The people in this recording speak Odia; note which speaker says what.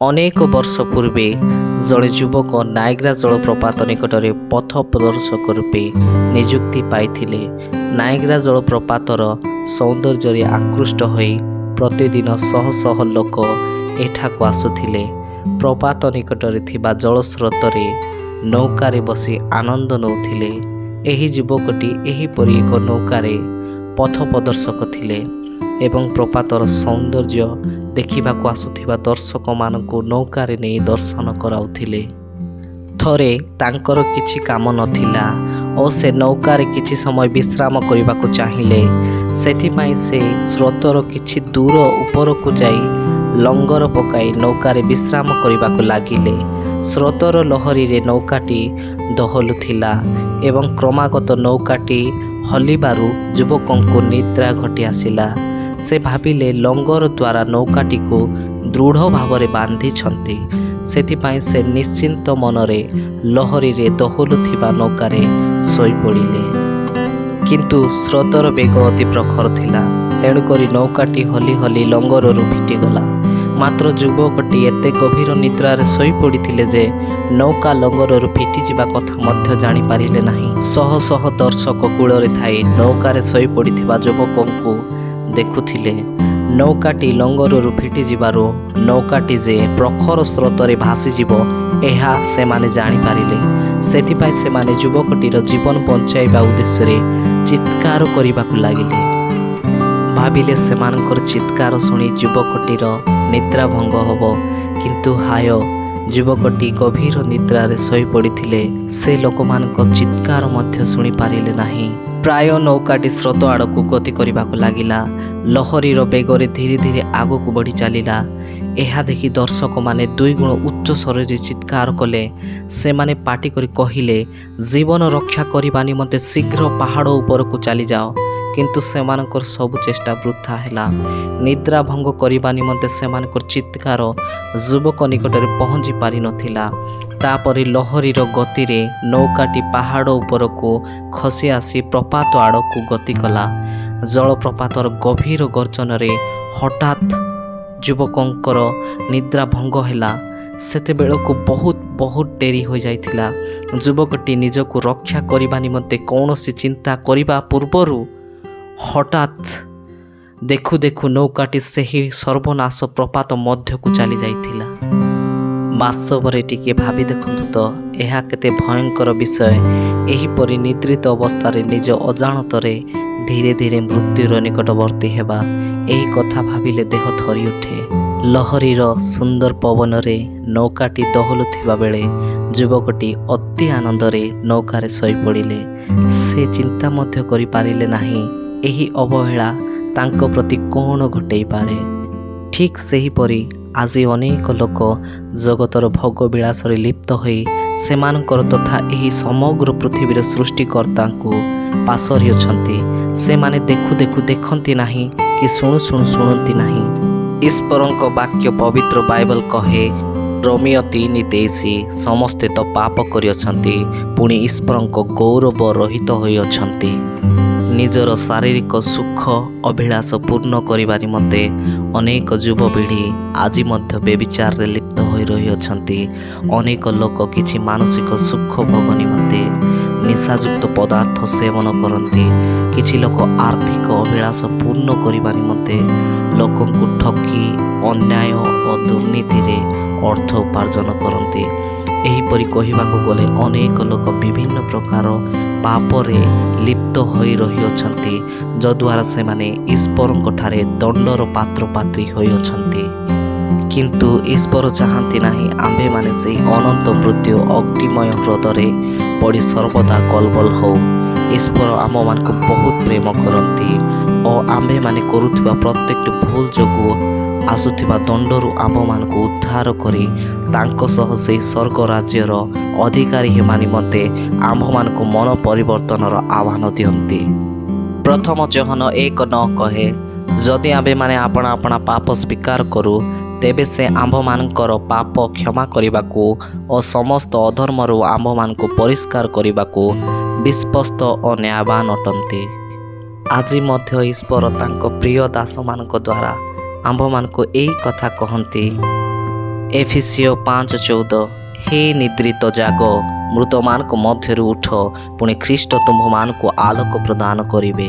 Speaker 1: ଅନେକ ବର୍ଷ ପୂର୍ବେ ଜଣେ ଯୁବକ ନାଏଗ୍ରା ଜଳପ୍ରପାତ ନିକଟରେ ପଥ ପ୍ରଦର୍ଶକ ରୂପେ ନିଯୁକ୍ତି ପାଇଥିଲେ। ନାଏଗ୍ରା ଜଳପ୍ରପାତର ସୌନ୍ଦର୍ଯ୍ୟରେ ଆକୃଷ୍ଟ ହୋଇ ପ୍ରତିଦିନ ଶହ ଶହ ଲୋକ ଏଠାକୁ ଆସୁଥିଲେ। ପ୍ରପାତ ନିକଟରେ ଥିବା ଜଳସ୍ରୋତରେ ନୌକାରେ ବସି ଆନନ୍ଦ ନେଉଥିଲେ। ଏହି ଯୁବକଟି ଏହିପରି ଏକ ନୌକାରେ ପଥ ପ୍ରଦର୍ଶକ ଥିଲେ ଏବଂ ପ୍ରପାତର ସୌନ୍ଦର୍ଯ୍ୟ ଦେଖିବାକୁ ଆସୁଥିବା ଦର୍ଶକମାନଙ୍କୁ ନୌକାରେ ନେଇ ଦର୍ଶନ କରାଉଥିଲେ। ଥରେ ତାଙ୍କର କିଛି କାମ ନଥିଲା ଓ ସେ ନୌକାରେ କିଛି ସମୟ ବିଶ୍ରାମ କରିବାକୁ ଚାହିଁଲେ। ସେଥିପାଇଁ ସେ ସ୍ରୋତର କିଛି ଦୂର ଉପରକୁ ଯାଇ ଲଙ୍ଗର ପକାଇ ନୌକାରେ ବିଶ୍ରାମ କରିବାକୁ ଲାଗିଲେ। ସ୍ରୋତର ଲହରୀରେ ନୌକାଟି ଦୋହଲୁଥିଲା ଏବଂ କ୍ରମାଗତ ନୌକାଟି ହଲିବାରୁ ଯୁବକଙ୍କୁ ନିଦ୍ରା ଘଟି ଆସିଲା। ସେ ଭାବିଲେ ଲଙ୍ଗର ଦ୍ୱାରା ନୌକାଟିକୁ ଦୃଢ଼ ଭାବରେ ବାନ୍ଧିଛନ୍ତି। ସେଥିପାଇଁ ସେ ନିଶ୍ଚିନ୍ତ ମନରେ ଲହରୀରେ ଦୋହଲୁଥିବା ନୌକାରେ ଶୋଇପଡ଼ିଲେ। କିନ୍ତୁ ସ୍ରୋତର ବେଗ ଅତି ପ୍ରଖର ଥିଲା, ତେଣୁକରି ନୌକାଟି ହଲି ହଲି ଲଙ୍ଗରରୁ ଫିଟିଗଲା। ମାତ୍ର ଯୁବକଟି ଏତେ ଗଭୀର ନିଦ୍ରାରେ ଶୋଇପଡ଼ିଥିଲେ ଯେ ନୌକା ଲଙ୍ଗରରୁ ଫିଟିଯିବା କଥା ମଧ୍ୟ ଜାଣିପାରିଲେ ନାହିଁ। ଶହ ଶହ ଦର୍ଶକ କୂଳରେ ଥାଇ ନୌକାରେ ଶୋଇପଡ଼ିଥିବା ଯୁବକଙ୍କୁ ଦେଖୁଥିଲେ। ନୌକାଟି ଲଙ୍ଗରରୁ ଫିଟିଯିବାରୁ ନୌକାଟି ଯେ ପ୍ରଖର ସ୍ରୋତରେ ଭାସିଯିବ ଏହା ସେମାନେ ଜାଣିପାରିଲେ। ସେଥିପାଇଁ ସେମାନେ ଯୁବକଟିର ଜୀବନ ବଞ୍ଚାଇବା ଉଦ୍ଦେଶ୍ୟରେ ଚିତ୍କାର କରିବାକୁ ଲାଗିଲେ। ଭାବିଲେ ସେମାନଙ୍କର ଚିତ୍କାର ଶୁଣି ଯୁବକଟିର ନିଦ୍ରା ଭଙ୍ଗ ହେବ। କିନ୍ତୁ ହାୟ, ଯୁବକଟି ଗଭୀର ନିଦ୍ରାରେ ଶୋଇପଡ଼ିଥିଲେ। ସେ ଲୋକମାନଙ୍କ ଚିତ୍କାର ମଧ୍ୟ ଶୁଣିପାରିଲେ ନାହିଁ। ପ୍ରାୟ ନୌକାଟି ସ୍ରୋତ ଆଡ଼କୁ ଗତି କରିବାକୁ ଲାଗିଲା। ଲହରୀର ବେଗରେ ଧୀରେ ଧୀରେ ଆଗକୁ ବଢ଼ି ଚାଲିଲା। ଏହା ଦେଖି ଦର୍ଶକମାନେ ଦୁଇଗୁଣ ଉଚ୍ଚ ସ୍ୱରରେ ଚିତ୍କାର କଲେ। ସେମାନେ ପାଟି କରି କହିଲେ, ଜୀବନ ରକ୍ଷା କରିବା ନିମନ୍ତେ ଶୀଘ୍ର ପାହାଡ଼ ଉପରକୁ ଚାଲିଯାଅ। କିନ୍ତୁ ସେମାନଙ୍କର ସବୁ ଚେଷ୍ଟା ବୃଥା ହେଲା। ନିଦ୍ରା ଭଙ୍ଗ କରିବା ନିମନ୍ତେ ସେମାନଙ୍କର ଚିତ୍କାର ଯୁବକ ନିକଟରେ ପହଞ୍ଚି ପାରିନଥିଲା। ତାପରେ ଲହରୀର ଗତିରେ ନୌକାଟି ପାହାଡ଼ ଉପରକୁ ଖସି ଆସି ପ୍ରପାତ ଆଡ଼କୁ ଗତି କଲା। ଜଳପ୍ରପାତର ଗଭୀର ଗର୍ଜନରେ ହଠାତ୍ ଯୁବକଙ୍କର ନିଦ୍ରା ଭଙ୍ଗ ହେଲା। ସେତେବେଳକୁ ବହୁତ ଡେରି ହୋଇଯାଇଥିଲା। ଯୁବକଟି ନିଜକୁ ରକ୍ଷା କରିବା ନିମନ୍ତେ କୌଣସି ଚିନ୍ତା କରିବା ପୂର୍ବରୁ ହଠାତ୍ ଦେଖୁ ଦେଖୁ ନୌକାଟି ସେହି ସର୍ବନାଶ ପ୍ରପାତ ମଧ୍ୟକୁ ଚାଲି ଯାଇଥିଲା। ବାସ୍ତବରେ ଟିକିଏ ଭାବି ଦେଖନ୍ତୁ ତ, ଏହା କେତେ ଭୟଙ୍କର ବିଷୟ। ଏହିପରି ନିଦ୍ରିତ ଅବସ୍ଥାରେ ନିଜ ଅଜାଣତରେ ଧୀରେ ଧୀରେ ମୃତ୍ୟୁର ନିକଟବର୍ତ୍ତୀ ହେବା, ଏହି କଥା ଭାବିଲେ ଦେହ ଥରି ଉଠେ। ଲହରୀର ସୁନ୍ଦର ପବନରେ ନୌକାଟି ଦୋହଲୁଥିବା ବେଳେ ଯୁବକଟି ଅତି ଆନନ୍ଦରେ ନୌକାରେ ଶୋଇପଡ଼ିଲେ। ସେ ଚିନ୍ତା ମଧ୍ୟ କରିପାରିଲେ ନାହିଁ ଏହି ଅବହେଳା ତାଙ୍କ ପ୍ରତି କ'ଣ ଘଟେଇପାରେ। ଠିକ୍ ସେହିପରି ଆଜି ଅନେକ ଲୋକ ଜଗତର ଭୋଗ ବିଳାସରେ ଲିପ୍ତ ହୋଇ ସେମାନଙ୍କର ତଥା ଏହି ସମଗ୍ର ପୃଥିବୀର ସୃଷ୍ଟିକର୍ତ୍ତାଙ୍କୁ ପାସୋରିଅଛନ୍ତି। ସେମାନେ ଦେଖୁ ଦେଖୁ ଦେଖନ୍ତି ନାହିଁ କି ଶୁଣୁ ଶୁଣୁ ଶୁଣନ୍ତି ନାହିଁ। ଈଶ୍ୱରଙ୍କ ବାକ୍ୟ ପବିତ୍ର ବାଇବଲ କହେ, ରୋମିଓ 3:23, ସମସ୍ତେ ତ ପାପ କରିଅଛନ୍ତି, ପୁଣି ଈଶ୍ୱରଙ୍କ ଗୌରବ ରହିତ ହୋଇଅଛନ୍ତି। ନିଜର ଶାରୀରିକ ସୁଖ ଅଭିଳାଷ ପୂର୍ଣ୍ଣ କରିବା ନିମନ୍ତେ ଅନେକ ଯୁବପିଢ଼ି ଆଜି ମଧ୍ୟ ବ୍ୟଭିଚାରରେ ଲିପ୍ତ ହୋଇ ରହିଅଛନ୍ତି। ଅନେକ ଲୋକ କିଛି ମାନସିକ ସୁଖ ଭୋଗ ନିମନ୍ତେ ନିଶାଯୁକ୍ତ ପଦାର୍ଥ ସେବନ କରନ୍ତି। କିଛି ଲୋକ ଆର୍ଥିକ ଅଭିଳାଷ ପୂର୍ଣ୍ଣ କରିବା ନିମନ୍ତେ ଲୋକଙ୍କୁ ଠକି ଅନ୍ୟାୟ ଓ ଦୁର୍ନୀତିରେ ଅର୍ଥ ଉପାର୍ଜନ କରନ୍ତି। ଏହିପରି କହିବାକୁ ଗଲେ ଅନେକ ଲୋକ ବିଭିନ୍ନ ପ୍ରକାର ପାପରେ ଲିପ୍ତ ହୋଇ ରହିଅଛନ୍ତି, ଯଦ୍ୱାରା ସେମାନେ ଈଶ୍ୱରଙ୍କ ଠାରେ ଦଣ୍ଡର ପାତ୍ରପାତ୍ରୀ ହୋଇଅଛନ୍ତି। କିନ୍ତୁ ଈଶ୍ୱର ଚାହାନ୍ତି ନାହିଁ ଆମ୍ଭେମାନେ ସେହି ଅନନ୍ତ ମୃତ୍ୟୁ ଅଗ୍ନିମୟ ହ୍ରଦରେ ପଡ଼ି ସର୍ବଦା କଲବଲ ହେଉ। ଈଶ୍ୱର ଆମମାନଙ୍କୁ ବହୁତ ପ୍ରେମ କରନ୍ତି ଓ ଆମ୍ଭେମାନେ କରୁଥିବା ପ୍ରତ୍ୟେକଟି ଭୁଲ ଯୋଗୁଁ ଆସୁଥିବା ଦଣ୍ଡରୁ ଆମ୍ଭମାନଙ୍କୁ ଉଦ୍ଧାର କରି ତାଙ୍କ ସହ ସେହି ସ୍ୱର୍ଗ ରାଜ୍ୟର ଅଧିକାରୀ ହେବା ନିମନ୍ତେ ଆମ୍ଭମାନଙ୍କୁ ମନ ପରିବର୍ତ୍ତନର ଆହ୍ୱାନ ଦିଅନ୍ତି। ପ୍ରଥମ ଯୋହନ 1:9 କହେ, ଯଦି ଆମ୍ଭେମାନେ ଆପଣା ଆପଣା ପାପ ସ୍ୱୀକାର କରୁ, ତେବେ ସେ ଆମ୍ଭମାନଙ୍କର ପାପ କ୍ଷମା କରିବାକୁ ଓ ସମସ୍ତ ଅଧର୍ମରୁ ଆମ୍ଭମାନଙ୍କୁ ପରିଷ୍କାର କରିବାକୁ ବିଶ୍ୱସ୍ତ ଓ ନ୍ୟାୟବାନ ଅଟନ୍ତି। ଆଜି ମଧ୍ୟ ଈଶ୍ୱର ତାଙ୍କ ପ୍ରିୟ ଦାସମାନଙ୍କ ଦ୍ୱାରା ଆମ୍ଭମାନଙ୍କୁ ଏହି କଥା କହନ୍ତି। ଏଫିସିଓ 5:14 ହେ ନିଦ୍ରିତ ଜାଗ, ମୃତମାନଙ୍କ ମଧ୍ୟରୁ ଉଠ, ପୁଣି ଖ୍ରୀଷ୍ଟ ତୁମ୍ଭମାନଙ୍କୁ ଆଲୋକ ପ୍ରଦାନ କରିବେ।